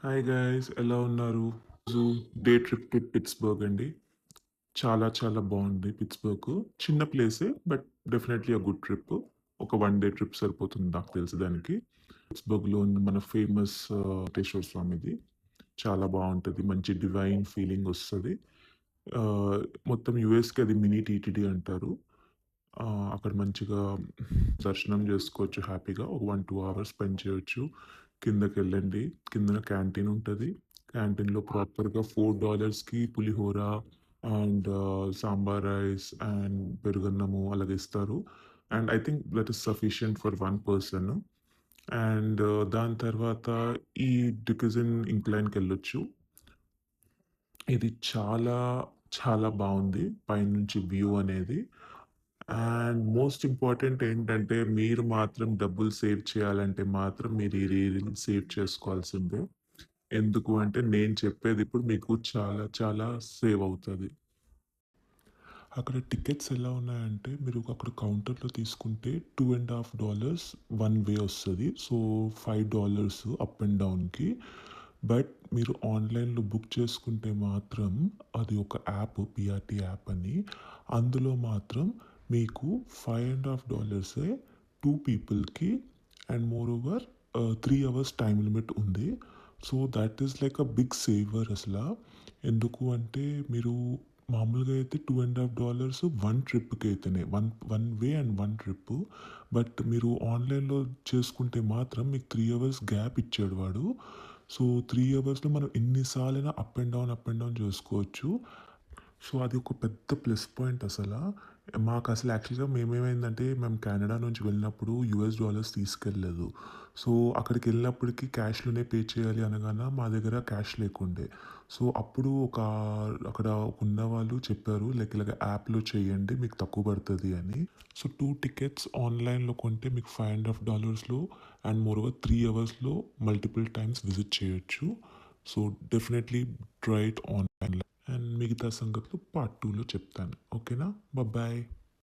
Hi guys ఎలా ఉన్నారు? రోజు డే ట్రిప్ టు పిట్స్‌బర్గ్ అండి. చాలా చాలా బావుంది పిట్స్‌బర్గ్. చిన్న ప్లేసే బట్ డెఫినైట్‌లీ గుడ్ ట్రిప్. ఒక 1 డే ట్రిప్ సరిపోతుంది నాకు తెలిసి దానికి. పిట్స్‌బర్గ్‌లో ఉన్న మన ఫేమస్ వెంకటేశ్వర స్వామిది. చాలా బావుంటది. మంచి డివైన్ ఫీలింగ్ ఒస్తది. ఆహ్, మొత్తం యూఎస్‌కి అది మినీ టీటీడీ అంటారు. అక్కడ మంచిగా దర్శనం జేసుకోవచ్చు హ్యాపీగా. ఒక 1, 2 అవర్స్ స్పెండ్ చేయొచ్చు. కిందకెళ్ళండి. కిందన క్యాంటీన్ ఉంటది. క్యాంటీన్‌లో ప్రాపర్‌గా $4కి పులిహోర అండ్ సాంబార్ రైస్ అండ్ పెరుగన్నము అలాగ ఇస్తారు. And I think that is sufficient for 1 person. And దాని తర్వాత ఈ డిక్యూజన్ ఇంక్లైన్‌కెళ్ళొచ్చు. ఇది చాలా చాలా బావుంది. పైనుంచి వ్యూ అనేది. అండ్ మోస్ట్ ఇంపార్టెంట్ ఏంటంటే మీరు మాత్రం డబ్బులు సేవ్ చేయాలంటే మాత్రం మీరు ఈ రీల్‌ని సేవ్ చేసుకోవాల్సిందే. ఎందుకు అంటే నేను చెప్పేది ఇప్పుడు మీకు చాలా చాలా సేవ్ అవుతది. అక్కడ టికెట్స్ ఎలా ఉన్నాయంటే మీరు అక్కడ కౌంటర్‌లో తీసుకుంటే $2.50 వన్ వే వస్తది. సో, $5 అప్ అండ్ డౌన్‌కి. బట్ మీరు ఆన్‌లైన్‌లో బుక్ చేసుకుంటే మాత్రం అది ఒక యాప్ పీఆర్‌టీ యాప్ అని. అందులో మాత్రం మీకు $5.50 2 పీపుల్‌కి and more over 3 hours time limit ఉంది. So, that is like a big saver అసల. ఎందుకు అంటే మీరు మామూలుగా అయితే $2.50 వన్ ట్రిప్‌కి అయితేనే. One one way and one trip. But మీరు ఆన్‌లైన్‌లో చేసుకుంటే మాత్రం మీకు 3 అవర్స్ గ్యాప్ ఇచ్చాడు వాడు. సో, 3 అవర్స్‌లో మనం ఎన్ని సార్లైనా అప్ అండ్ డౌన్ చేసుకోవచ్చు. సో, అది ఒక పెద్ద ప్లస్ పాయింట్ అసల. మాకసలు యాక్చువల్‌గా మేమేమైందంటే, మేము కెనడా నుంచి వెళ్ళినప్పుడు యూఎస్ డాలర్స్ తీసుకెళ్ళలేదు. సో, అక్కడికెళ్ళినప్పటికి క్యాష్‌లోనే పే చేయాలి అనగాన మా దగ్గర క్యాష్ లేకుండే. సో, అప్పుడు అక్కడ ఉన్నవాళ్ళు చెప్పారు, లైక్ ఇలాగ యాప్‌లో చేయండి మీకు తక్కువ పడతది అని. సో, 2 టికెట్స్ ఆన్‌లైన్‌లో కొంటే మీకు $5.50లో అండ్ మోర్ ఓవర్ 3 అవర్స్‌లో మల్టిపుల్ టైమ్స్ విజిట్ చేయొచ్చు. సో, డెఫినైట్‌లీ ట్రై ఇట్ ఆన్‌లైన్‌లో. అండ్ మిగతా సంగతులు పార్ట్ 2లో చెప్తాను. ఓకేనా? బాయ్.